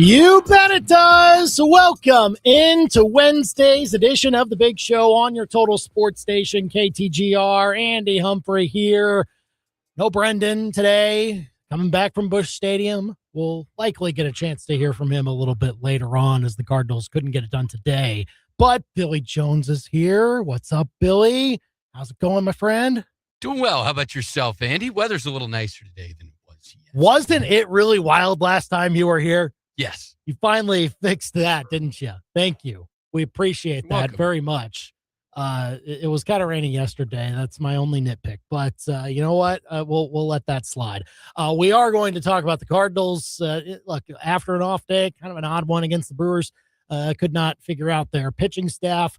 You bet it does. Welcome into Wednesday's edition of The Big Show on your total sports station, KTGR. Andy Humphrey here. No Brendan today, coming back from Busch Stadium. We'll likely get a chance to hear from him a little bit later on as the Cardinals couldn't get it done today. But Billy Jones is here. What's up, Billy? How's it going, my friend? Doing well. How about yourself, Andy? Weather's a little nicer today than it was yesterday. Wasn't it really wild last time you were here? Yes. You finally fixed that, didn't you? Thank you. We appreciate that very much. It was kind of rainy yesterday. That's my only nitpick. But you know what? We'll let that slide. We are going to talk about the Cardinals. Look, after an off day, kind of an odd one against the Brewers. Could not figure out their pitching staff.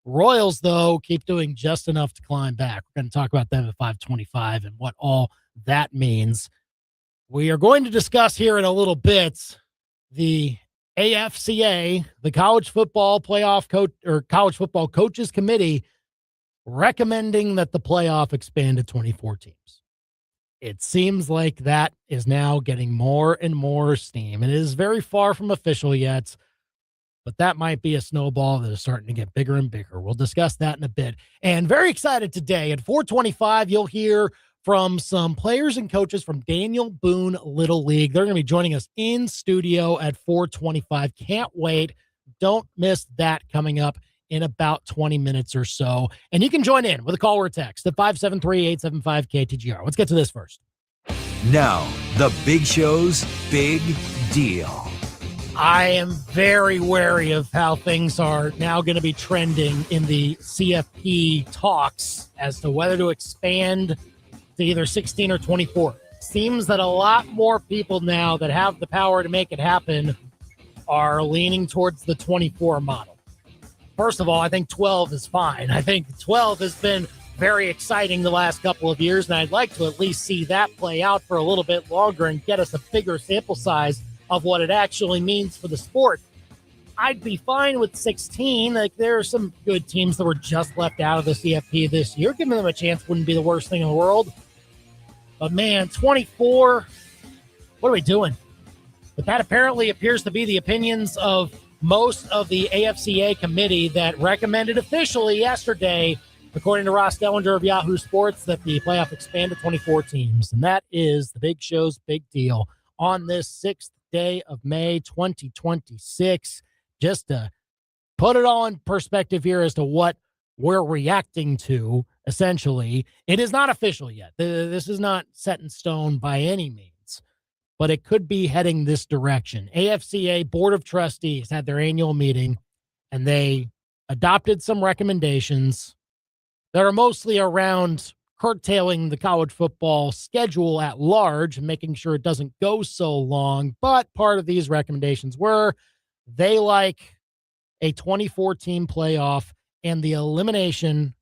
Royals, though, keep doing just enough to climb back. We're going to talk about them at 525 and what all that means. We are going to discuss here in a little bit the AFCA, the College Football Playoff Coach or College Football Coaches Committee, recommending that the playoff expand to 24 teams. It seems like that is now getting more and more steam. It is very far from official yet, but that might be a snowball that is starting to get bigger and bigger. We'll discuss that in a bit. And very excited today at 425, you'll hear from some players and coaches from Daniel Boone Little League. They're going to be joining us in studio at 425. Can't wait. Don't miss that coming up in about 20 minutes or so. And you can join in with a call or a text at 573-875-KTGR. Let's get to this first. Now, the Big Show's Big Deal. I am very wary of how things are now going to be trending in the CFP talks as to whether to expand to either 16 or 24. Seems that a lot more people now that have the power to make it happen are leaning towards the 24 model. First of all, I think 12 is fine. I think 12 has been very exciting the last couple of years, and I'd like to at least see that play out for a little bit longer and get us a bigger sample size of what it actually means for the sport. I'd be fine with 16. Like, there are some good teams that were just left out of the CFP this year. Giving them a chance wouldn't be the worst thing in the world. But, man, 24, what are we doing? But that apparently appears to be the opinions of most of the AFCA committee that recommended officially yesterday, according to Ross Dellinger of Yahoo Sports, that the playoff expand to 24 teams. And that is the Big Show's big deal on this 6th day of May 2026. Just to put it all in perspective here as to what we're reacting to, essentially, it is not official yet. This is not set in stone by any means, but it could be heading this direction. AFCA Board of Trustees had their annual meeting, and they adopted some recommendations that are mostly around curtailing the college football schedule at large and making sure it doesn't go so long. But part of these recommendations were they like a 24-team playoff and the elimination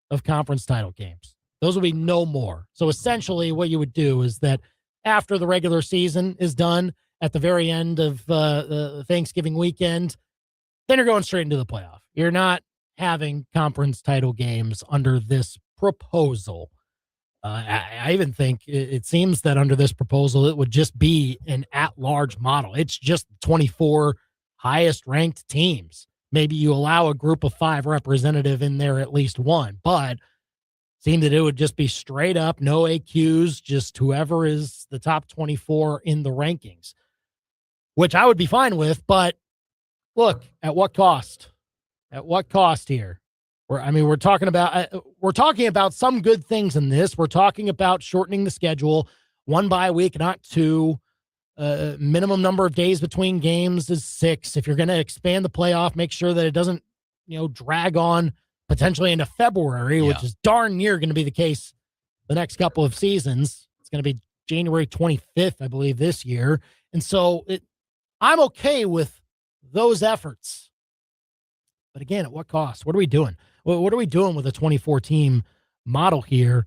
of conference title games. Those will be no more. So essentially what you would do is that after the regular season is done at the very end of the Thanksgiving weekend, then you're going straight into the playoff. You're not having conference title games under this proposal. I even think it seems that under this proposal, it would just be an at-large model. It's just 24 highest-ranked teams. Maybe you allow a group of 5 representative in there, at least one, but it seemed that it would just be straight up, no AQs, just whoever is the top 24 in the rankings, which I would be fine with. But look, at what cost? At what cost here? We're talking about some good things in this. We're talking about shortening the schedule, 1 bye week, not 2. Minimum number of days between games is 6. If you're going to expand the playoff, make sure that it doesn't, drag on potentially into February, which is darn near going to be the case the next couple of seasons. It's going to be January 25th, I believe, this year. And so I'm okay with those efforts. But again, at what cost? What are we doing? What are we doing with a 24-team model here?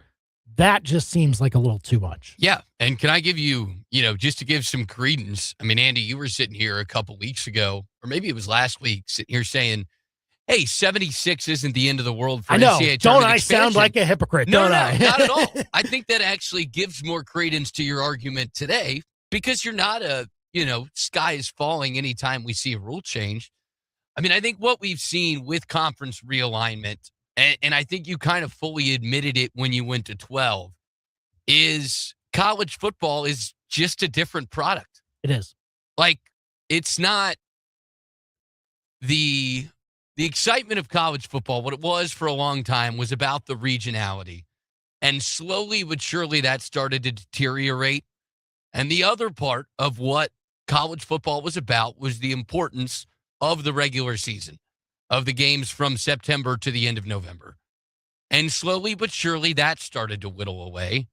That just seems like a little too much. Yeah. And can I give you, just to give some credence, Andy, you were sitting here a couple weeks ago, or maybe it was last week, sitting here saying, hey, 76 isn't the end of the world for I know. NCAA Don't I expansion. sound like a hypocrite? No, don't I? Not at all. I think that actually gives more credence to your argument today because you're not a sky is falling anytime we see a rule change. I mean, I think what we've seen with conference realignment, and I think you kind of fully admitted it when you went to 12, is college football is just a different product. It is. Like, it's not the excitement of college football. What it was for a long time was about the regionality. And slowly but surely that started to deteriorate. And the other part of what college football was about was the importance of the regular season, of the games from September to the end of November. And slowly but surely that started to whittle away.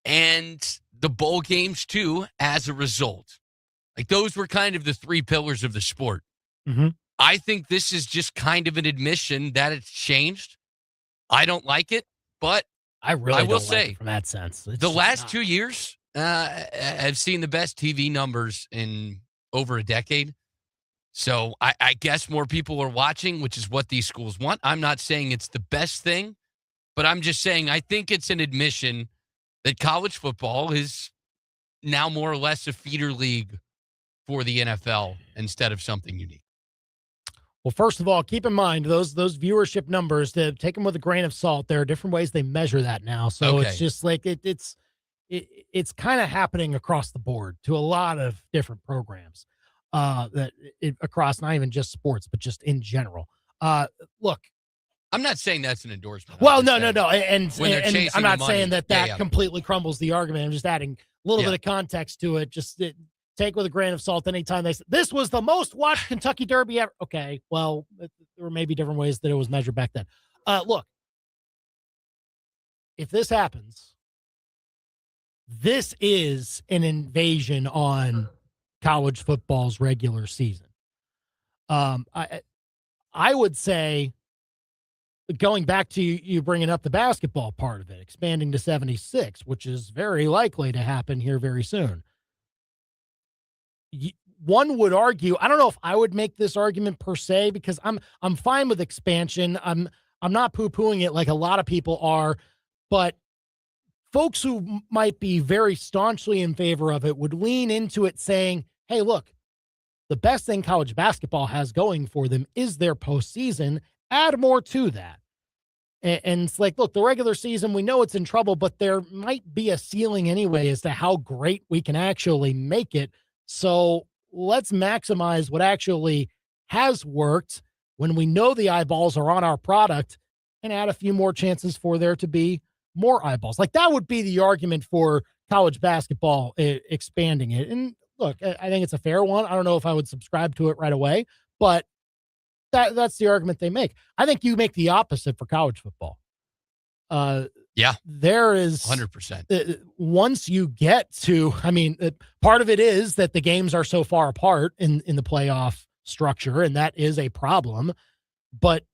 And the bowl games, too, as a result. Like, those were kind of the three pillars of the sport. Mm-hmm. I think this is just kind of an admission that it's changed. I don't like it, but I will don't say, like it from that sense, the last 2 years, I've seen the best TV numbers in over a decade. So I guess more people are watching, which is what these schools want. I'm not saying it's the best thing, but I'm just saying I think it's an admission that college football is now more or less a feeder league for the NFL instead of something unique. Well, first of all, keep in mind those viewership numbers, to take them with a grain of salt. There are different ways they measure that now. So Okay. It's just like it's kind of happening across the board to a lot of different programs across not even just sports, but just in general. Look, I'm not saying that's an endorsement. well, no. And when they're chasing I'm not the money. saying that Yeah. completely crumbles the argument. I'm just adding a little bit of context to it. Take with a grain of salt anytime they say, this was the most watched Kentucky Derby ever. Okay, well, there were maybe different ways that it was measured back then. Look, if this happens, this is an invasion on college football's regular season. I would say, going back to you bringing up the basketball part of it, expanding to 76, which is very likely to happen here very soon. One would argue, I don't know if I would make this argument per se, because I'm fine with expansion. I'm not poo-pooing it like a lot of people are, but folks who might be very staunchly in favor of it would lean into it saying, hey, look, the best thing college basketball has going for them is their postseason. Add more to that. And it's like, look, the regular season, we know it's in trouble, but there might be a ceiling anyway as to how great we can actually make it. So let's maximize what actually has worked when we know the eyeballs are on our product, and add a few more chances for there to be more eyeballs. Like, that would be the argument for college basketball expanding it. And look, I think it's a fair one. I don't know if I would subscribe to it right away, but that's the argument they make. I think you make the opposite for college football. Yeah, there is 100%. Once you get to, part of it is that the games are so far apart in the playoff structure, and that is a problem, but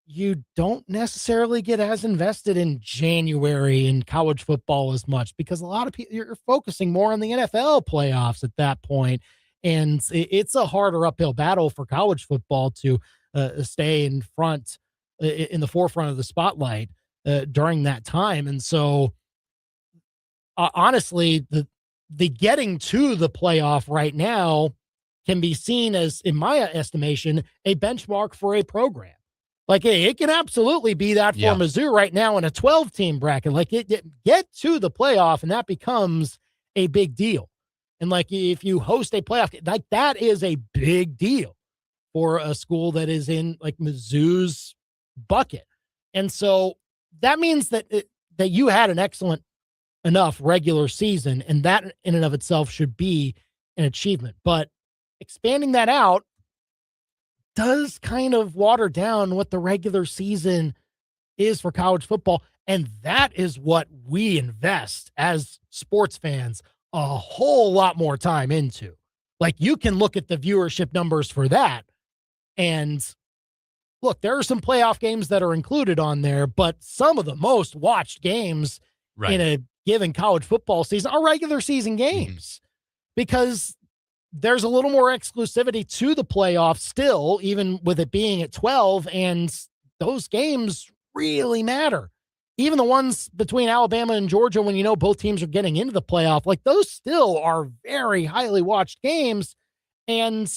you don't necessarily get as invested in January in college football as much, because a lot of people, you're focusing more on the NFL playoffs at that point. And it's a harder uphill battle for college football to stay in the forefront of the spotlight during that time. And so honestly, the getting to the playoff right now can be seen as, in my estimation, a benchmark for a program. Like, it can absolutely be that for Mizzou right now in a 12-team bracket. Like, it get to the playoff, and that becomes a big deal. And like, if you host a playoff, like, that is a big deal for a school that is in like Mizzou's bucket. And so that means that you had an excellent enough regular season, and that in and of itself should be an achievement. But expanding that out does kind of water down what the regular season is for college football. And that is what we invest as sports fans a whole lot more time into. Like, you can look at the viewership numbers for that, and look, there are some playoff games that are included on there, but some of the most watched games in a given college football season are regular season games, because there's a little more exclusivity to the playoffs still, even with it being at 12, and those games really matter. even the ones between Alabama and Georgia, when you know both teams are getting into the playoff, like those still are very highly watched games. And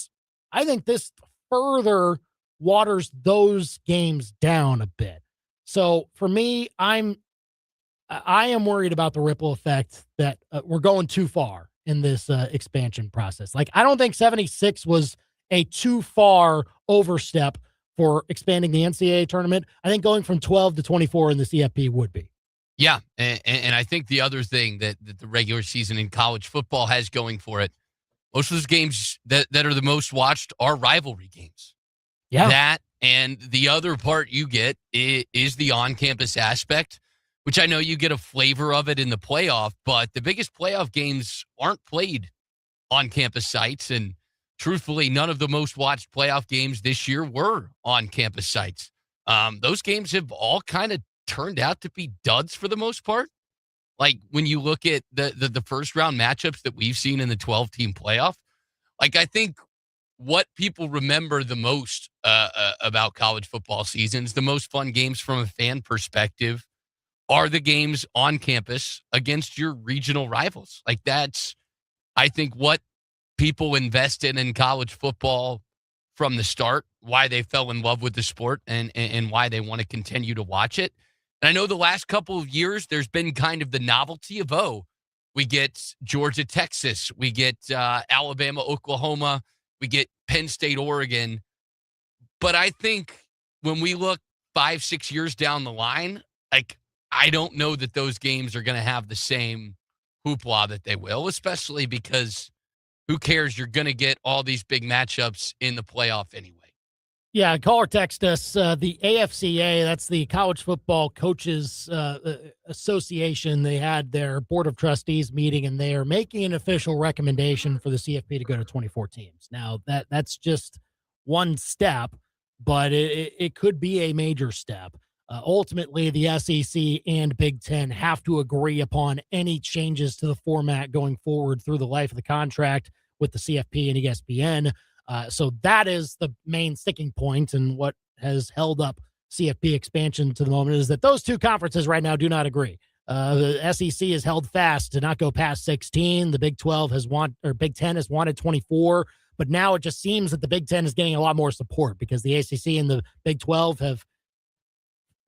I think this further waters those games down a bit. So for me, I am worried about the ripple effect that we're going too far in this expansion process. Like, I don't think 76 was a too far overstep for expanding the NCAA tournament. I think going from 12 to 24 in the CFP would be. Yeah, and I think the other thing that the regular season in college football has going for it, most of those games that are the most watched are rivalry games. Yeah. That and the other part you get is the on-campus aspect, which I know you get a flavor of it in the playoff, but the biggest playoff games aren't played on campus sites. And truthfully, none of the most watched playoff games this year were on campus sites. Those games have all kind of turned out to be duds for the most part. Like when you look at the first round matchups that we've seen in the 12-team playoff, like I think what people remember the most about college football seasons, the most fun games from a fan perspective, are the games on campus against your regional rivals. Like that's, I think, what people invested in college football from the start, why they fell in love with the sport and why they want to continue to watch it. And I know the last couple of years, there's been kind of the novelty of, we get Georgia, Texas, we get Alabama, Oklahoma, we get Penn State, Oregon. But I think when we look 5-6 years down the line, like, I don't know that those games are going to have the same hoopla that they will, especially because who cares? You're going to get all these big matchups in the playoff anyway. Yeah, call or text us. The AFCA, that's the College Football Coaches Association. They had their Board of Trustees meeting, and they are making an official recommendation for the CFP to go to 24 teams. Now, that's just one step, but it could be a major step. Ultimately, the SEC and Big Ten have to agree upon any changes to the format going forward through the life of the contract with the CFP and ESPN. So that is the main sticking point, and what has held up CFP expansion to the moment is that those two conferences right now do not agree. The SEC has held fast to not go past 16. The Big 12 Big 10 has wanted 24, but now it just seems that the Big 10 is getting a lot more support because the ACC and the Big 12 have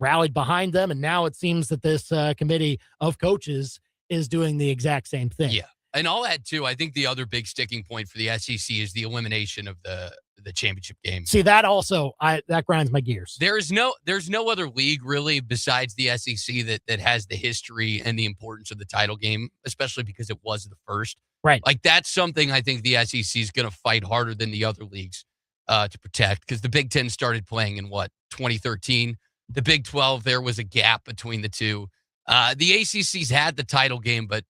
rallied behind them, and now it seems that this committee of coaches is doing the exact same thing. Yeah. And I'll add, too, I think the other big sticking point for the SEC is the elimination of the championship game. See, that also, that grinds my gears. There's no other league, really, besides the SEC that has the history and the importance of the title game, especially because it was the first. Right. Like, that's something I think the SEC is going to fight harder than the other leagues to protect, because the Big Ten started playing in, 2013? The Big 12, there was a gap between the two. The ACC's had the title game, but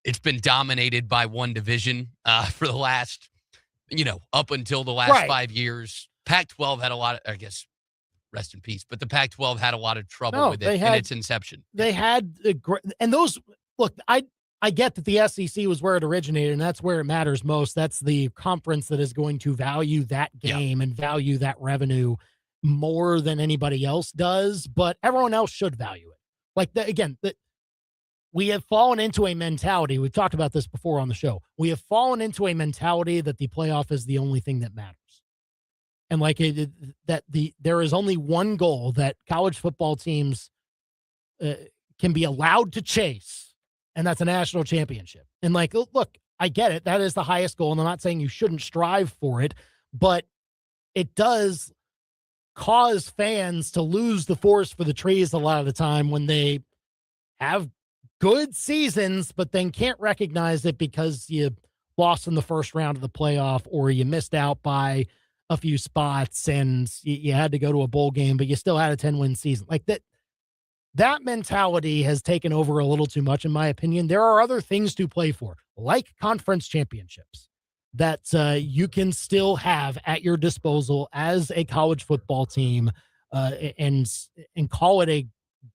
it's been dominated by one division for the last, up until the last 5 years. Pac-12 had a lot of, I guess, rest in peace, but the Pac-12 had a lot of trouble with it in its inception. They had, and those, look, I get that the SEC was where it originated, and that's where it matters most. That's the conference that is going to value that game and value that revenue more than anybody else does, but everyone else should value it. Like, we have fallen into a mentality. We've talked about this before on the show. We have fallen into a mentality that the playoff is the only thing that matters. And there is only one goal that college football teams can be allowed to chase, and that's a national championship. And look, I get it. That is the highest goal. And I'm not saying you shouldn't strive for it, but it does cause fans to lose the forest for the trees a lot of the time when they have good seasons, but then can't recognize it because you lost in the first round of the playoff, or you missed out by a few spots and you had to go to a bowl game, but you still had a 10-win season. Like that mentality has taken over a little too much, in my opinion. There are other things to play for, like conference championships, that you can still have at your disposal as a college football team, and call it a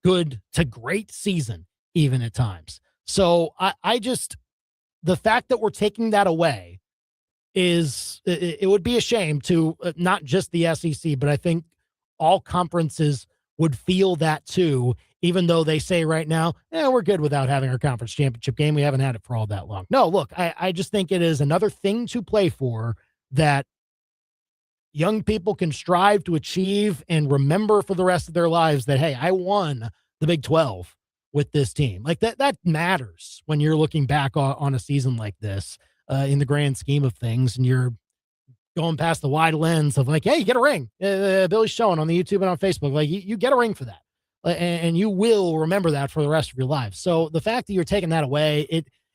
good to great season, even at times. So I just, the fact that we're taking that away it would be a shame to not just the SEC, but I think all conferences would feel that too, even though they say right now, we're good without having our conference championship game. We haven't had it for all that long. No, look, I just think it is another thing to play for that young people can strive to achieve and remember for the rest of their lives that, hey, I won the Big 12 with this team. Like that matters when you're looking back on a season like this in the grand scheme of things, and you're going past the wide lens of like, hey, you get a ring. Billy's showing on the YouTube and on Facebook, like you get a ring for that. And you will remember that for the rest of your life. So the fact that you're taking that away,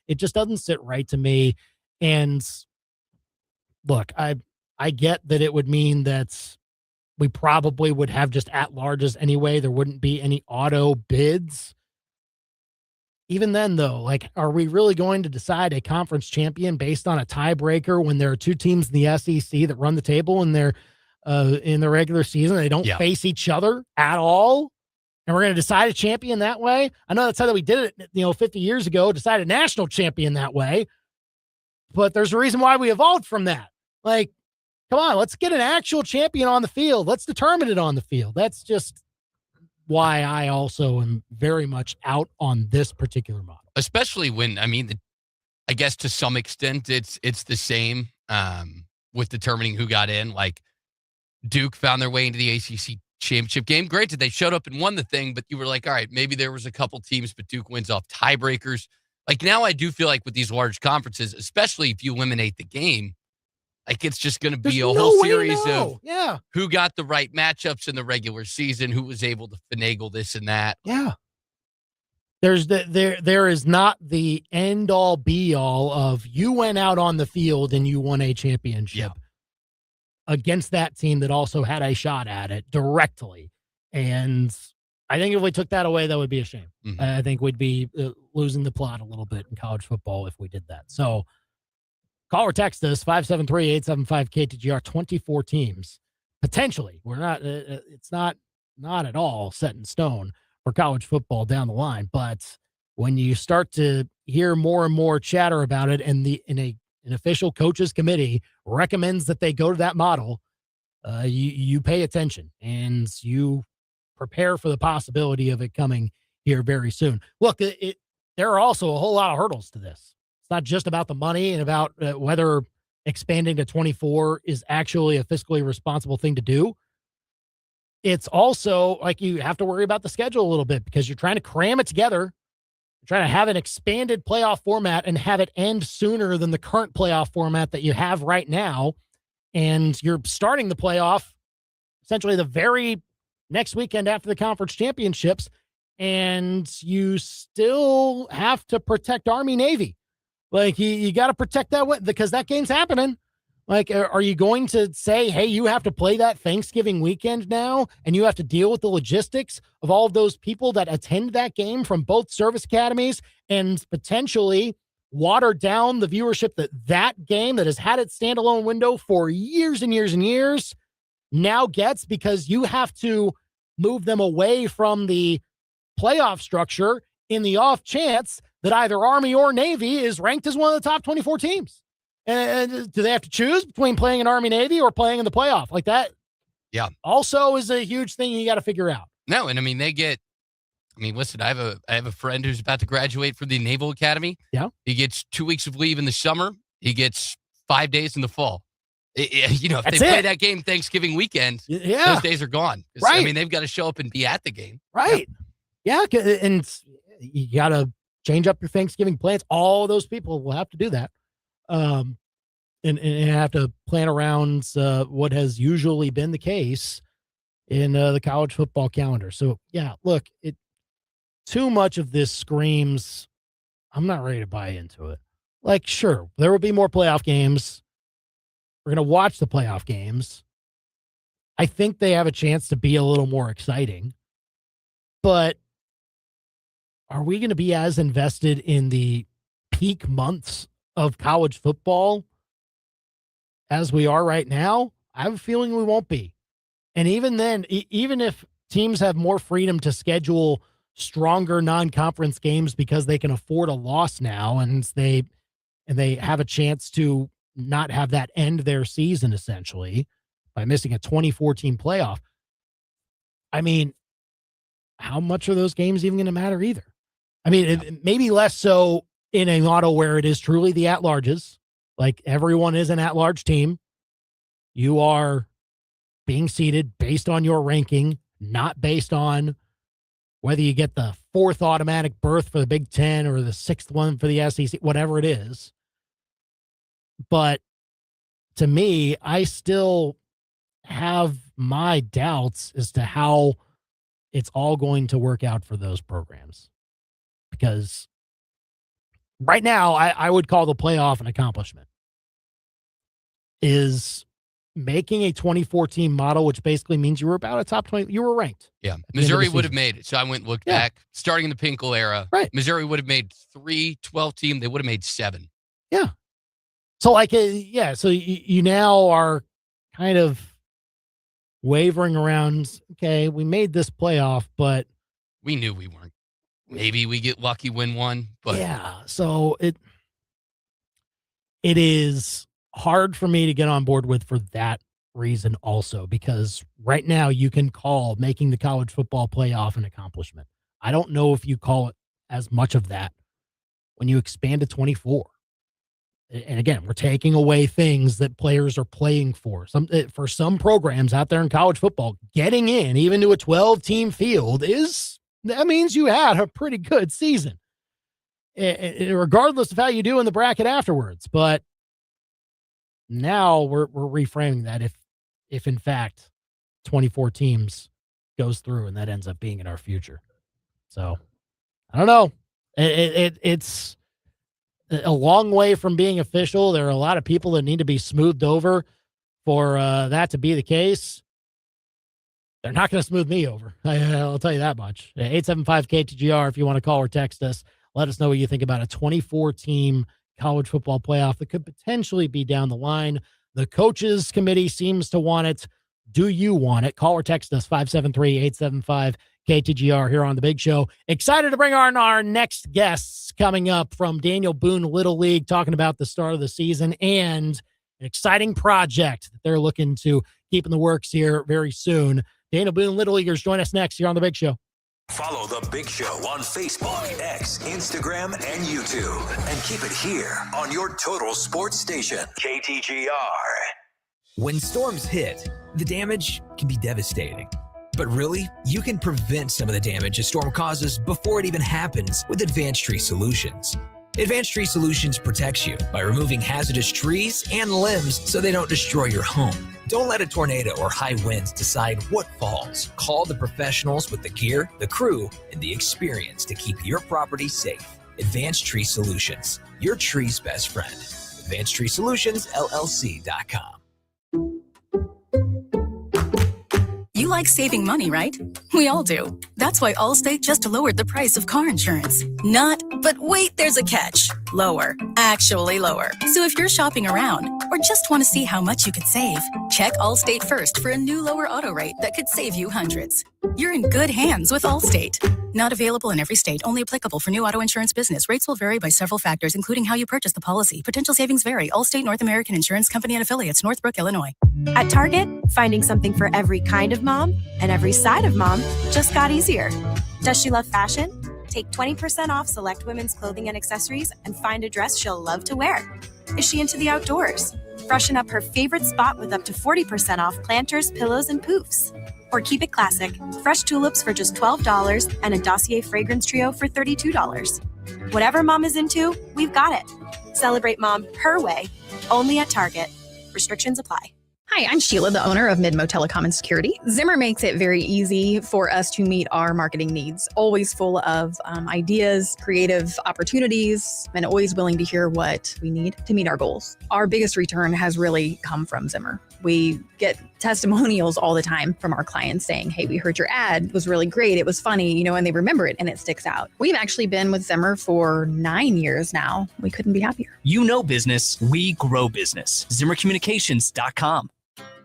it just doesn't sit right to me. And look, I get that it would mean that we probably would have just at-larges anyway. There wouldn't be any auto bids. Even then, though, like, are we really going to decide a conference champion based on a tiebreaker when there are two teams in the SEC that run the table in their in the regular season? They don't face each other at all. And we're going to decide a champion that way. I know that's how we did it, 50 years ago, decide a national champion that way. But there's a reason why we evolved from that. Like, come on, let's get an actual champion on the field. Let's determine it on the field. That's just why I also am very much out on this particular model. Especially when, I guess to some extent it's the same with determining who got in. Like Duke found their way into the ACC championship game. Granted, they showed up and won the thing, but you were like, all right, maybe there was a couple teams, but Duke wins off tiebreakers. Like now I do feel like with these large conferences, especially if you eliminate the game, like it's just going to be a whole series of who got the right matchups in the regular season, who was able to finagle this and that. Yeah. There is not the end all be all of you went out on the field and you won a championship against that team that also had a shot at it directly. And I think if we took that away, that would be a shame. Mm-hmm. I think we'd be losing the plot a little bit in college football if we did that. So call or text us 573-875-KTGR. 24 teams potentially. We're not. It's not at all set in stone for college football down the line. But when you start to hear more and more chatter about it, and an official coaches committee recommends that they go to that model, you pay attention and you prepare for the possibility of it coming here very soon. Look, there are also a whole lot of hurdles to this. It's not just about the money and about whether expanding to 24 is actually a fiscally responsible thing to do. It's also like you have to worry about the schedule a little bit because you're trying to cram it together. You're trying to have an expanded playoff format and have it end sooner than the current playoff format that you have right now. And you're starting the playoff essentially the very next weekend after the conference championships. And you still have to protect Army-Navy. Like, you got to protect that because that game's happening. Like, are you going to say, hey, you have to play that Thanksgiving weekend now, and you have to deal with the logistics of all of those people that attend that game from both service academies and potentially water down the viewership that game that has had its standalone window for years and years and years now gets because you have to move them away from the playoff structure in the off chance that either Army or Navy is ranked as one of the top 24 teams. And do they have to choose between playing in Army-Navy or playing in the playoff? Like that also is a huge thing you got to figure out. No, and listen, I have a friend who's about to graduate from the Naval Academy. Yeah. He gets 2 weeks of leave in the summer. He gets 5 days in the fall. If they play that game Thanksgiving weekend, those days are gone. Right. They've got to show up and be at the game. Right. Yeah. And you got to change up your Thanksgiving plans. All those people will have to do that. And have to plan around what has usually been the case in the college football calendar. So, yeah, look, too much of this screams, I'm not ready to buy into it. Like, sure, there will be more playoff games. We're going to watch the playoff games. I think they have a chance to be a little more exciting. But are we going to be as invested in the peak months of college football as we are right now? I have a feeling we won't be. And even then, even if teams have more freedom to schedule stronger non-conference games because they can afford a loss now and they have a chance to not have that end their season essentially by missing a 2014 playoff. how much are those games even going to matter either? I mean, maybe less so in a model where it is truly the at-larges, like everyone is an at-large team. You are being seated based on your ranking, not based on whether you get the 4th automatic berth for the Big Ten or the 6th one for the SEC, whatever it is. But to me, I still have my doubts as to how it's all going to work out for those programs. Because right now, I would call the playoff an accomplishment. Is making a 24-team model, which basically means you were about a top 20. You were ranked. Yeah. Missouri would have made it. So I went and looked back. Starting in the Pinkel era, right. Missouri would have made 3 12-team. They would have made 7. Yeah. So, so you now are kind of wavering around, okay, we made this playoff, but we knew we weren't. Maybe we get lucky, win one. But yeah, so it is hard for me to get on board with for that reason also, because right now you can call making the college football playoff an accomplishment. I don't know if you call it as much of that when you expand to 24. And again, we're taking away things that players are playing for. For some programs out there in college football, getting in even to a 12-team field that means you had a pretty good season, regardless of how you do in the bracket afterwards. But now we're reframing that if in fact 24 teams goes through and that ends up being in our future. So I don't know. It's a long way from being official. There are a lot of people that need to be smoothed over for that to be the case. They're not going to smooth me over. I'll tell you that much. 875-KTGR if you want to call or text us. Let us know what you think about a 24-team college football playoff that could potentially be down the line. The coaches committee seems to want it. Do you want it? Call or text us 573-875-KTGR here on The Big Show. Excited to bring on our next guests coming up from Daniel Boone Little League, talking about the start of the season and an exciting project that they're looking to keep in the works here very soon. Daniel Boone Little Leaguers join us next here on The Big Show. Follow The Big Show on Facebook, X, Instagram, and YouTube. And keep it here on your total sports station, KTGR. When storms hit, the damage can be devastating. But really, you can prevent some of the damage a storm causes before it even happens with Advanced Tree Solutions. Advanced Tree Solutions protects you by removing hazardous trees and limbs so they don't destroy your home. Don't let a tornado or high winds decide what falls. Call the professionals with the gear, the crew, and the experience to keep your property safe. Advanced Tree Solutions, your tree's best friend. AdvancedTreeSolutionsLLC.com. You like saving money, right? We all do. That's why Allstate just lowered the price of car insurance. But wait, there's a catch. Lower. Actually lower. So if you're shopping around or just want to see how much you could save, check Allstate first for a new lower auto rate that could save you hundreds. You're in good hands with Allstate. Not available in every state, only applicable for new auto insurance business. Rates will vary by several factors, including how you purchase the policy. Potential savings vary. Allstate North American Insurance Company and Affiliates, Northbrook, Illinois. At Target, finding something for every kind of mom and every side of mom just got easier. Does she love fashion? Take 20% off select women's clothing and accessories and find a dress she'll love to wear. Is she into the outdoors? Freshen up her favorite spot with up to 40% off planters, pillows, and poofs. Or keep it classic. Fresh tulips for just $12 and a dossier fragrance trio for $32. Whatever mom is into, we've got it. Celebrate mom her way, only at Target. Restrictions apply. Hi, I'm Sheila, the owner of Midmo Telecom and Security. Zimmer makes it very easy for us to meet our marketing needs. Always full of ideas, creative opportunities, and always willing to hear what we need to meet our goals. Our biggest return has really come from Zimmer. We get testimonials all the time from our clients saying, hey, we heard your ad, it was really great, it was funny, and they remember it and it sticks out. We've actually been with Zimmer for 9 years now. We couldn't be happier. You know business, we grow business. ZimmerCommunications.com.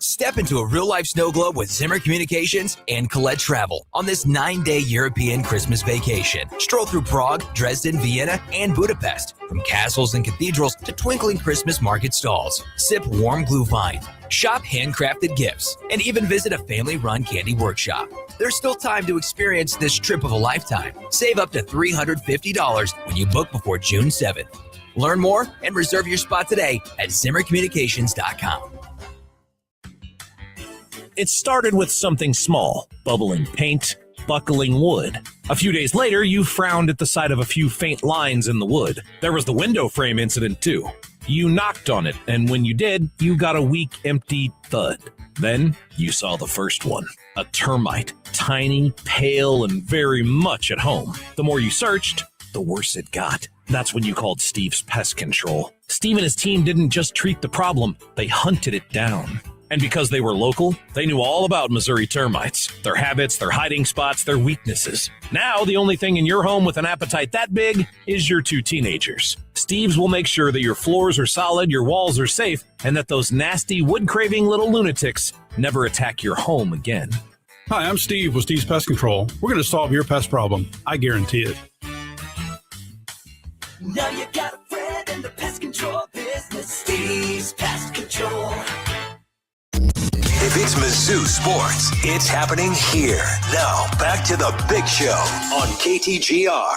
Step into a real-life snow globe with Zimmer Communications and Colette Travel on this 9-day European Christmas vacation. Stroll through Prague, Dresden, Vienna, and Budapest. From castles and cathedrals to twinkling Christmas market stalls. Sip warm Glühwein. Shop handcrafted gifts. And even visit a family-run candy workshop. There's still time to experience this trip of a lifetime. Save up to $350 when you book before June 7th. Learn more and reserve your spot today at ZimmerCommunications.com. It started with something small, bubbling paint, buckling wood. A few days later, you frowned at the sight of a few faint lines in the wood. There was the window frame incident, too. You knocked on it, and when you did, you got a weak, empty thud. Then you saw the first one, a termite, tiny, pale, and very much at home. The more you searched, the worse it got. That's when you called Steve's Pest Control. Steve and his team didn't just treat the problem, they hunted it down. And because they were local, they knew all about Missouri termites, their habits, their hiding spots, their weaknesses. Now, the only thing in your home with an appetite that big is your 2 teenagers. Steve's will make sure that your floors are solid, your walls are safe, and that those nasty, wood-craving little lunatics never attack your home again. Hi, I'm Steve with Steve's Pest Control. We're going to solve your pest problem. I guarantee it. Now you got a friend in the pest control business. Steve's Pest Control. If it's Mizzou sports, it's happening here. Now, back to the big show on KTGR.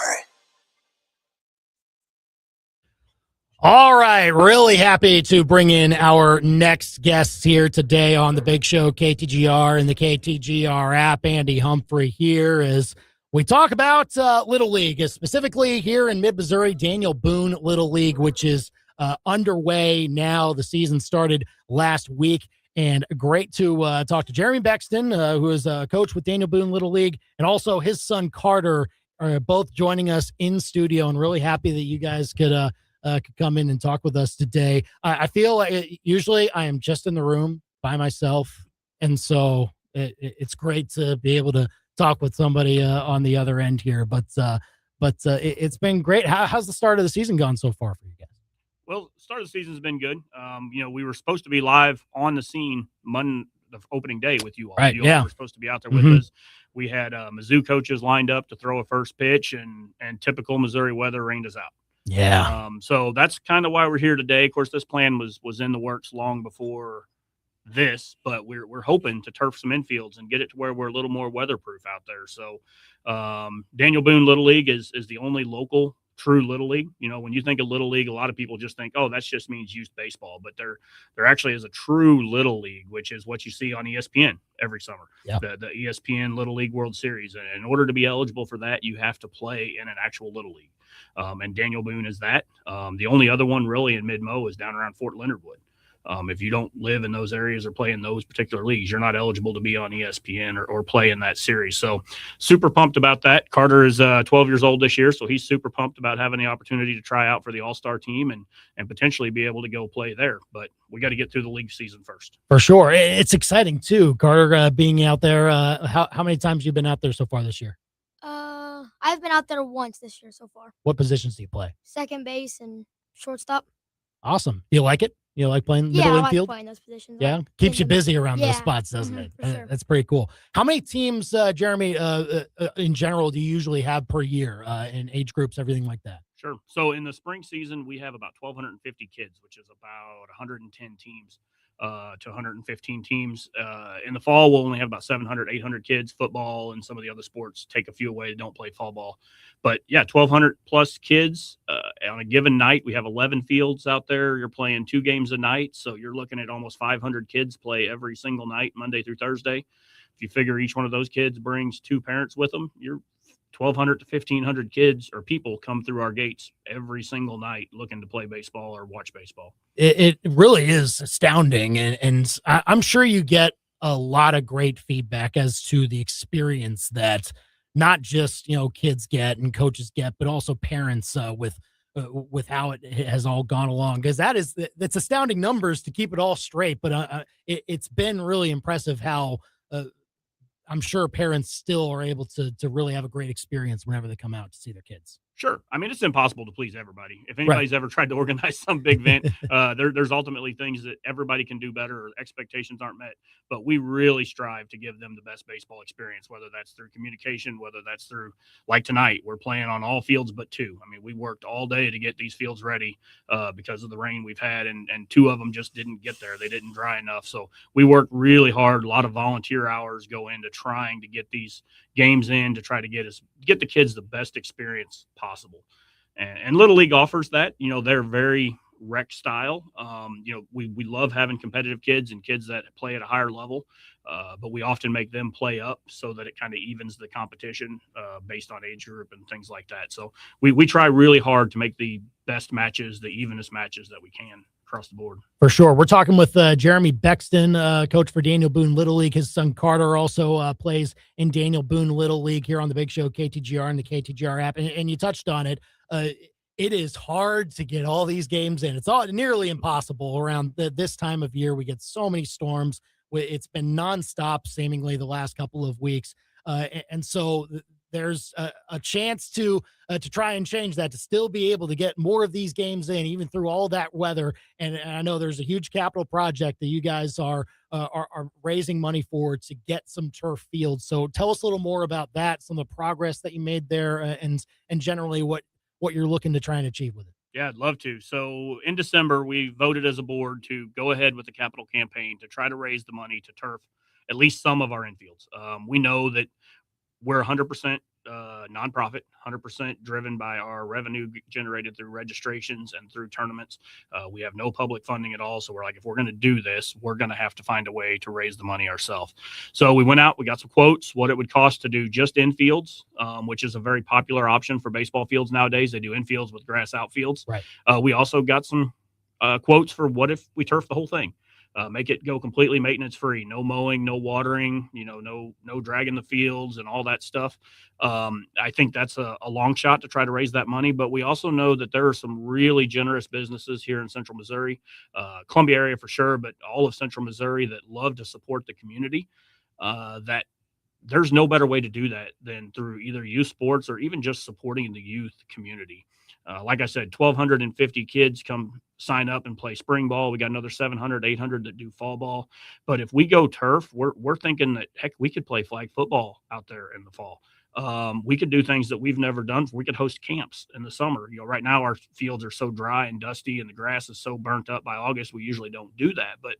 All right, really happy to bring in our next guests here today on the big show, KTGR and the KTGR app. Andy Humphrey here as we talk about Little League, specifically here in mid-Missouri, Daniel Boone Little League, which is underway now. The season started last week. And great to talk to Jeremy Bexton, who is a coach with Daniel Boone Little League, and also his son Carter are both joining us in studio. And really happy that you guys could come in and talk with us today. I feel like usually I am just in the room by myself, and so it's great to be able to talk with somebody on the other end here. But it's been great. How's the start of the season gone so far for you guys? Well, the start of the season has been good. We were supposed to be live on the scene Monday, the opening day with you all. Right, you all yeah. were supposed to be out there with us. We had Mizzou coaches lined up to throw a first pitch, and typical Missouri weather rained us out. Yeah. So that's kind of why we're here today. Of course, this plan was in the works long before this, but we're hoping to turf some infields and get it to where we're a little more weatherproof out there. So Daniel Boone Little League is the only local true Little League. When you think of Little League, a lot of people just think, oh, that just means youth baseball, but there actually is a true Little League, which is what you see on ESPN every summer. Yep. The ESPN Little League World Series. And in order to be eligible for that, you have to play in an actual Little League. And Daniel Boone is that. The only other one really in Mid-Mo is down around Fort Leonard Wood. If you don't live in those areas or play in those particular leagues, you're not eligible to be on ESPN or play in that series. So super pumped about that. Carter is 12 years old this year, so he's super pumped about having the opportunity to try out for the All-Star team and potentially be able to go play there. But we got to get through the league season first. For sure. It's exciting, too, Carter, being out there. How many times have you been out there so far this year? I've been out there once this year so far. What positions do you play? Second base and shortstop. Awesome. Do you like it? You like playing middle infield? I like playing those positions. Yeah, keeps you busy around those spots, doesn't it? For sure. That's pretty cool. How many teams, Jeremy, in general, do you usually have per year in age groups, everything like that? Sure. So in the spring season, we have about 1,250 kids, which is about 110 teams to 115 teams. In the fall, we'll only have about 700, 800 kids. Football and some of the other sports take a few away that don't play fall ball. But, 1,200 plus kids on a given night. We have 11 fields out there. You're playing 2 games a night, so you're looking at almost 500 kids play every single night, Monday through Thursday. If you figure each one of those kids brings 2 parents with them, you're 1,200 to 1,500 kids or people come through our gates every single night looking to play baseball or watch baseball. It really is astounding. And I'm sure you get a lot of great feedback as to the experience that not just, kids get and coaches get, but also parents with how it has all gone along. Because that's astounding numbers to keep it all straight. But it's been really impressive how I'm sure parents still are able to really have a great experience whenever they come out to see their kids. Sure. I mean, it's impossible to please everybody. If anybody's ever tried to organize some big event, there's ultimately things that everybody can do better or expectations aren't met. But we really strive to give them the best baseball experience, whether that's through communication, whether that's through, like tonight, we're playing on all fields but 2. I mean, we worked all day to get these fields ready because of the rain we've had, and 2 of them just didn't get there. They didn't dry enough. So we worked really hard. A lot of volunteer hours go into trying to get these games in to try to get the kids the best experience possible. And Little League offers that. They're very rec style. We love having competitive kids and kids that play at a higher level, but we often make them play up so that it kind of evens the competition based on age group and things like that. So we try really hard to make the best matches, the evenest matches that we can across the board. For sure. We're talking with Jeremy Bexton, coach for Daniel Boone Little League. His son Carter also plays in Daniel Boone Little League here on the Big Show, KTGR, and the KTGR app. And you touched on it. It is hard to get all these games in. It's nearly impossible around this time of year. We get so many storms. It's been nonstop, seemingly, the last couple of weeks. And so there's a chance to try and change that, to still be able to get more of these games in, even through all that weather. And I know there's a huge capital project that you guys are raising money for to get some turf fields. So tell us a little more about that, some of the progress that you made there, and generally what you're looking to try and achieve with it. Yeah, I'd love to. So in December, we voted as a board to go ahead with the capital campaign to try to raise the money to turf at least some of our infields. We know that we're 100% nonprofit, 100% driven by our revenue generated through registrations and through tournaments. We have no public funding at all. So we're like, if we're going to do this, we're going to have to find a way to raise the money ourselves. So we went out, we got some quotes, what it would cost to do just infields, which is a very popular option for baseball fields nowadays. They do infields with grass outfields. Right. We also got some quotes for what if we turf the whole thing. Make it go completely maintenance free, no mowing, no watering, no dragging the fields and all that stuff. I think that's a long shot to try to raise that money, but we also know that there are some really generous businesses here in Central Missouri, Columbia area for sure, but all of Central Missouri that love to support the community, that there's no better way to do that than through either youth sports or even just supporting the youth community. Like I said, 1,250 kids come sign up and play spring ball. We got another 700, 800 that do fall ball. But if we go turf, we're thinking that, heck, we could play flag football out there in the fall. We could do things that we've never done. We could host camps in the summer. Right now our fields are so dry and dusty and the grass is so burnt up by August. We usually don't do that. But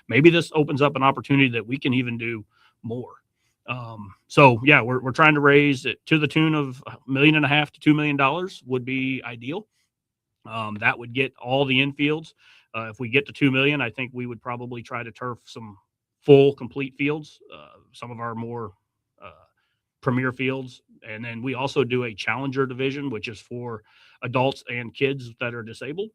maybe this opens up an opportunity that we can even do more. So yeah, we're trying to raise it to the tune of $1.5 million to $2 million would be ideal. That would get all the infields. If we get to 2 million, I think we would probably try to turf some full complete fields, some of our more premier fields. And then we also do a challenger division, which is for adults and kids that are disabled.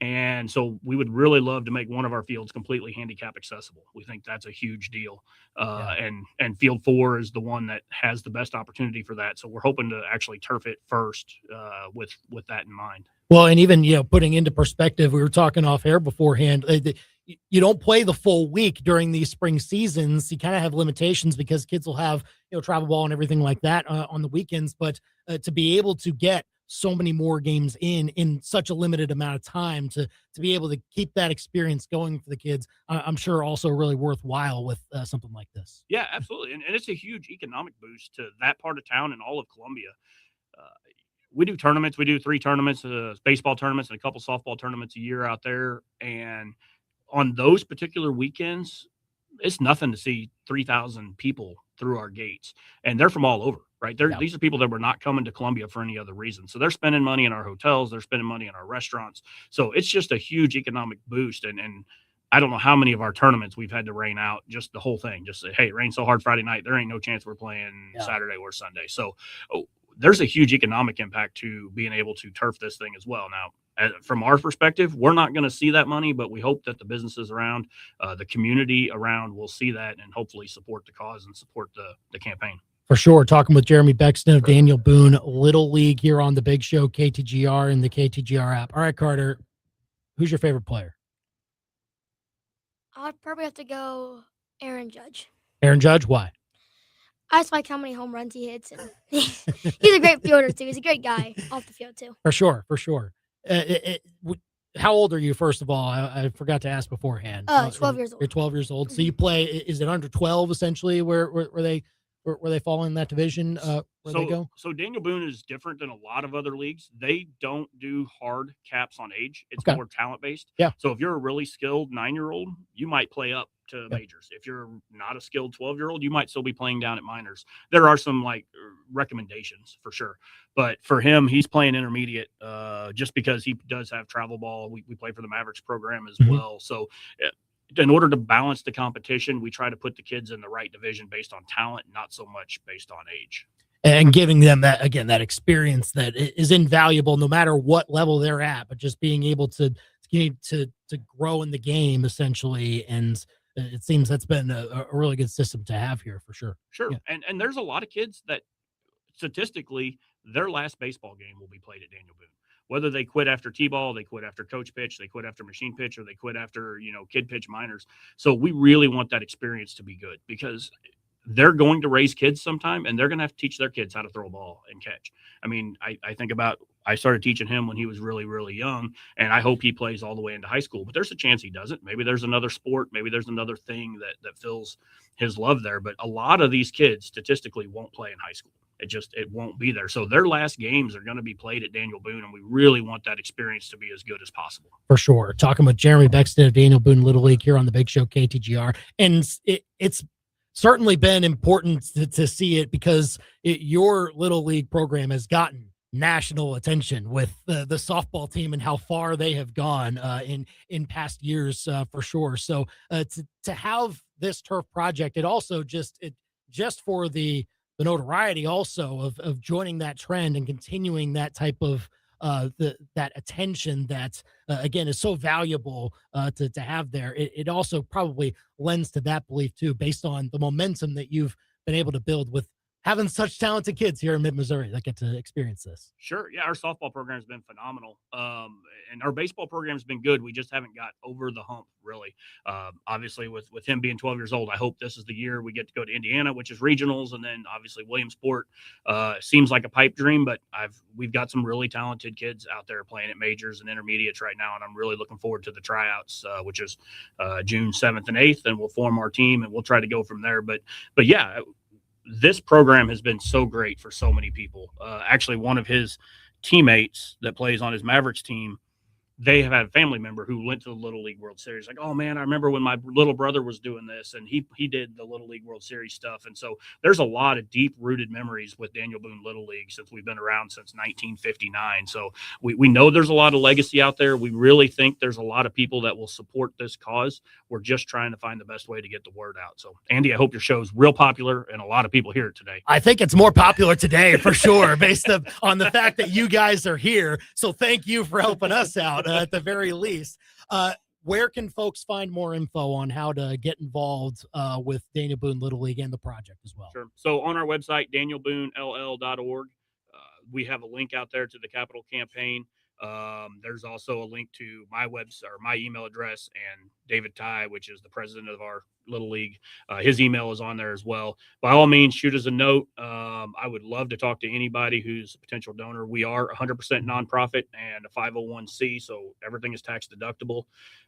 And so we would really love to make one of our fields completely handicap accessible. We think that's a huge deal. And field 4 is the one that has the best opportunity for that. So we're hoping to actually turf it first with that in mind. Well, and even, putting into perspective, we were talking off air beforehand, you don't play the full week during these spring seasons. You kind of have limitations because kids will have, travel ball and everything like that on the weekends. But to be able to get so many more games in such a limited amount of time, to be able to keep that experience going for the kids, I'm sure also really worthwhile with something like this. Yeah, absolutely. And it's a huge economic boost to that part of town and all of Columbia. We do tournaments. We do 3 tournaments, baseball tournaments and a couple softball tournaments a year out there. And on those particular weekends, it's nothing to see 3,000 people through our gates. And they're from all over, right? These are people that were not coming to Columbia for any other reason. So they're spending money in our hotels. They're spending money in our restaurants. So it's just a huge economic boost. And I don't know how many of our tournaments we've had to rain out, just the whole thing. Just say, hey, it rained so hard Friday night, there ain't no chance we're playing Saturday or Sunday. So there's a huge economic impact to being able to turf this thing as well. Now, from our perspective, we're not going to see that money, but we hope that the businesses around, the community around will see that and hopefully support the cause and support the campaign. For sure. Talking with Jeremy Bexton of Daniel Boone Little League here on the Big Show, KTGR and the KTGR app. All right, Carter, who's your favorite player? I'd probably have to go Aaron Judge. Aaron Judge, why? I just like how many home runs he hits, and he's a great fielder too. He's a great guy off the field too. For sure, for sure. How old are you, first of all? I forgot to ask beforehand. 12 years old. You're 12 years old. So you play, is it under 12 essentially where they fall in that division they go? So Daniel Boone is different than a lot of other leagues. They don't do hard caps on age. It's Okay. more talent based. Yeah. So if you're a really skilled 9-year-old, you might play up to Yeah. majors. If you're not a skilled 12-year-old, you might still be playing down at minors. There are some like recommendations for sure. But for him, he's playing intermediate just because he does have travel ball. We play for the Mavericks program as well. So in order to balance the competition, we try to put the kids in the right division based on talent, not so much based on age. And giving them that experience that is invaluable no matter what level they're at, but just being able to grow in the game essentially. And it seems that's been a really good system to have here for sure. Sure. Yeah. And there's a lot of kids that statistically their last baseball game will be played at Daniel Boone. Whether they quit after T-ball, they quit after coach pitch, they quit after machine pitch, or they quit after, kid pitch minors. So we really want that experience to be good because they're going to raise kids sometime and they're going to have to teach their kids how to throw a ball and catch. I mean, I think about, I started teaching him when he was really, really young, and I hope he plays all the way into high school, but there's a chance he doesn't. Maybe there's another sport. Maybe there's another thing that fills his love there. But a lot of these kids statistically won't play in high school. It won't be there. So their last games are going to be played at Daniel Boone, and we really want that experience to be as good as possible. For sure. Talking with Jeremy Bexton of Daniel Boone Little League here on the Big Show KTGR. And it's certainly been important to see it because your Little League program has gotten national attention with the softball team and how far they have gone in past years for sure. So to have this turf project, it also just for the notoriety also of joining that trend and continuing that type of that attention that again is so valuable to have there. It also probably lends to that belief too, based on the momentum that you've been able to build with having such talented kids here in mid-Missouri that get to experience this. Sure. Yeah, our softball program has been phenomenal. And our baseball program has been good. We just haven't got over the hump, really. Obviously, with him being 12 years old, I hope this is the year we get to go to Indiana, which is regionals, and then obviously Williamsport seems like a pipe dream, but we've got some really talented kids out there playing at majors and intermediates right now, and I'm really looking forward to the tryouts, which is June 7th and 8th, and we'll form our team, and we'll try to go from there. But yeah, this program has been so great for so many people. Actually, one of his teammates that plays on his Mavericks team, they have had a family member who went to the Little League World Series. Like, oh man, I remember when my little brother was doing this, and he did the Little League World Series stuff. And so there's a lot of deep rooted memories with Daniel Boone Little League since we've been around since 1959. So we know there's a lot of legacy out there. We really think there's a lot of people that will support this cause. We're just trying to find the best way to get the word out. So Andy, I hope your show's real popular and a lot of people hear it today. I think it's more popular today for sure, based on the fact that you guys are here. So thank you for helping us out at the very least. Where can folks find more info on how to get involved with Daniel Boone Little League and the project as well? Sure. So on our website, danielboonell.org, we have a link out there to the capital campaign. There's also a link to my website or my email address, and David Ty, which is the president of our Little League. His email is on there as well. By all means, shoot us a note. I would love to talk to anybody who's a potential donor. We are 100% nonprofit and a 501c, so everything is tax deductible.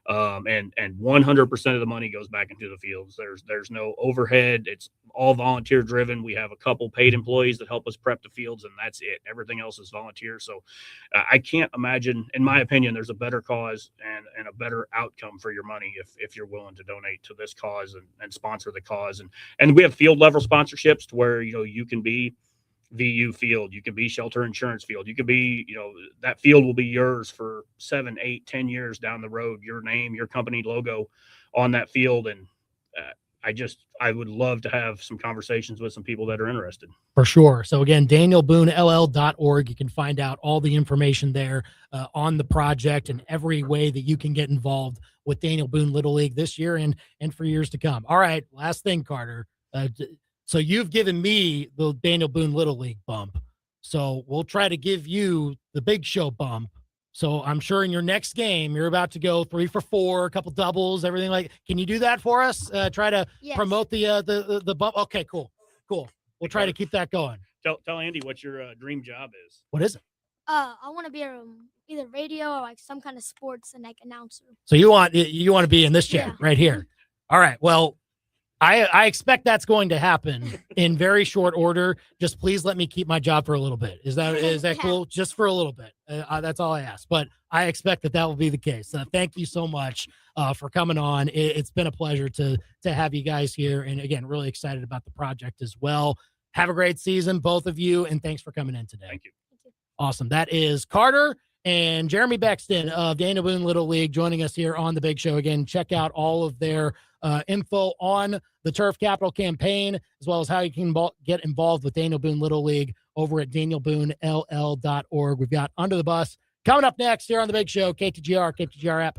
And 100% of the money goes back into the fields. There's no overhead. It's all volunteer driven. We have a couple paid employees that help us prep the fields, and that's it. Everything else is volunteer. So I can't imagine, in my opinion, there's a better cause and a better outcome for your money if you're willing to donate to this cause and sponsor the cause. And we have field level sponsorships to where, you can be VU field, you can be shelter insurance field, you could be, that field will be yours for 7, 8, 10 years down the road, your name, your company logo on that field. And I would love to have some conversations with some people that are interested. For sure. So again, danielboonell.org. You can find out all the information there on the project and every way that you can get involved with Daniel Boone Little League this year and for years to come. All right. Last thing, Carter. So you've given me the Daniel Boone Little League bump. So we'll try to give you the Big Show bump. So I'm sure in your next game, you're about to go 3 for 4, a couple doubles, everything like. Can you do that for us? Try to promote the bump. Okay, cool. We'll try to keep that going. Tell Andy what your dream job is. What is it? I want to be either radio or like some kind of sports and like announcer. So you want to be in this chair right here. All right. Well, I expect that's going to happen in very short order. Just please let me keep my job for a little bit. Is that cool? Just for a little bit. That's all I ask. But I expect that will be the case. Thank you so much for coming on. It's been a pleasure to have you guys here. And again, really excited about the project as well. Have a great season, both of you. And thanks for coming in today. Thank you. Awesome. That is Carter and Jeremy Bexton of Daniel Boone Little League joining us here on the Big Show. Again, check out all of their info on the Turf Capital campaign, as well as how you can get involved with Daniel Boone Little League over at danielboonell.org. We've got Under the Bus coming up next here on the Big Show, KTGR app.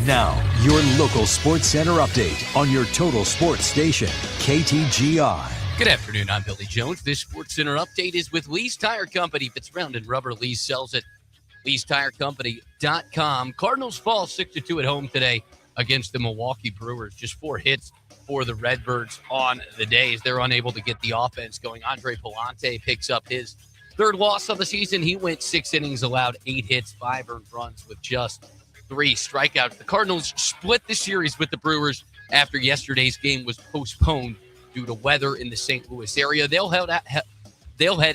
Now, your local sports center update on your total sports station, KTGR. Good afternoon. I'm Billy Jones. This Sports Center update is with Lee's Tire Company. If it's round and rubber, Lee sells it. Lee'sTireCompany.com. Cardinals fall 6-2 at home today against the Milwaukee Brewers. Just 4 hits for the Redbirds on the day as they're unable to get the offense going. Andre Palante picks up his 3rd loss of the season. He went 6 innings, allowed 8 hits, 5 earned runs with just 3 strikeouts. The Cardinals split the series with the Brewers after yesterday's game was postponed due to weather in the St. Louis area. They'll head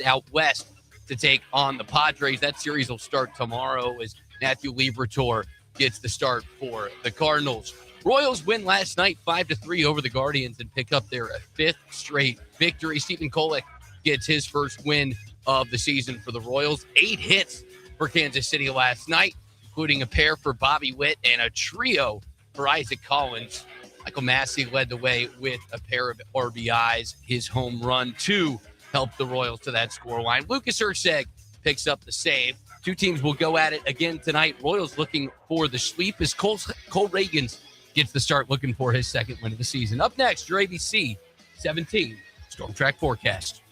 out west to take on the Padres. That series will start tomorrow as Matthew Liberatore gets the start for the Cardinals. Royals win last night 5-3 over the Guardians and pick up their 5th straight victory. Stephen Kolek gets his first win of the season for the Royals. 8 hits for Kansas City last night, including a pair for Bobby Witt and a trio for Isaac Collins. Michael Massey led the way with a pair of RBIs. His home run, 2, helped the Royals to that scoreline. Lucas Erceg picks up the save. 2 teams will go at it again tonight. Royals looking for the sweep as Cole Reagans gets the start, looking for his 2nd win of the season. Up next, your ABC 17 Storm Track forecast.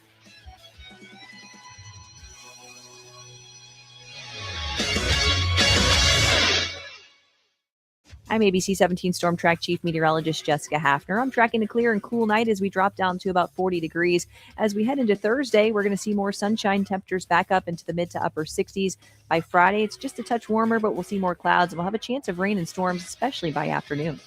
I'm ABC 17 Storm Track Chief Meteorologist Jessica Hafner. I'm tracking a clear and cool night as we drop down to about 40 degrees. As we head into Thursday, we're going to see more sunshine, temperatures back up into the mid to upper 60s. By Friday, it's just a touch warmer, but we'll see more clouds and we'll have a chance of rain and storms, especially by afternoon.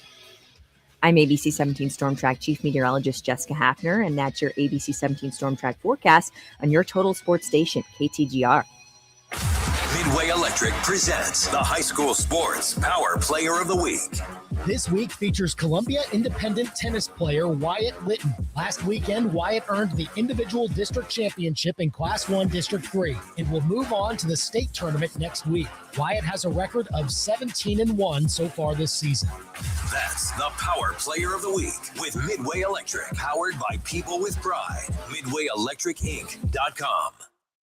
I'm ABC 17 Storm Track Chief Meteorologist Jessica Hafner, and that's your ABC 17 Storm Track forecast on your total sports station, KTGR. Midway Electric presents the High School Sports Power Player of the Week. This week features Columbia Independent tennis player Wyatt Litton. Last weekend, Wyatt earned the individual district championship in Class 1 District 3 and will move on to the state tournament next week. Wyatt has a record of 17-1 so far this season. That's the Power Player of the Week with Midway Electric, powered by people with pride. MidwayElectricInc.com.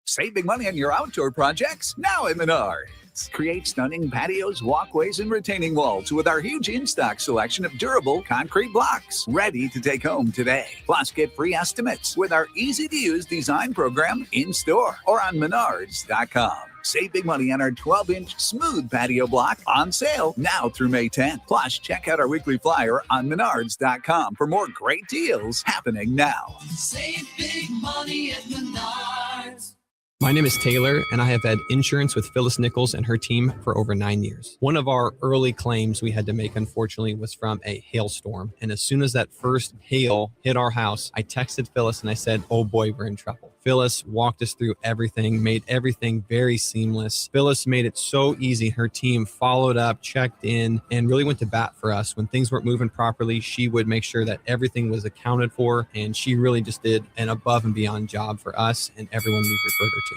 Save big money on your outdoor projects now at Menards. Create stunning patios, walkways, and retaining walls with our huge in-stock selection of durable concrete blocks ready to take home today. Plus, get free estimates with our easy-to-use design program in-store or on Menards.com. Save big money on our 12-inch smooth patio block on sale now through May 10th. Plus, check out our weekly flyer on Menards.com for more great deals happening now. Save big money at Menards. My name is Taylor, and I have had insurance with Phyllis Nichols and her team for over 9 years. One of our early claims we had to make, unfortunately, was from a hailstorm. And as soon as that first hail hit our house, I texted Phyllis and I said, oh boy, we're in trouble. Phyllis walked us through everything, made everything very seamless. Phyllis made it so easy. Her team followed up, checked in, and really went to bat for us. When things weren't moving properly, she would make sure that everything was accounted for, and she really just did an above and beyond job for us and everyone we've referred her to.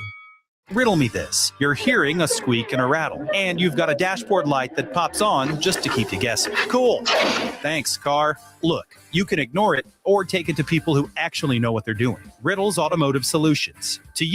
Riddle me this. You're hearing a squeak and a rattle, and you've got a dashboard light that pops on just to keep you guessing. Cool. Thanks, car. Look, you can ignore it or take it to people who actually know what they're doing. Riddle's Automotive Solutions. To you,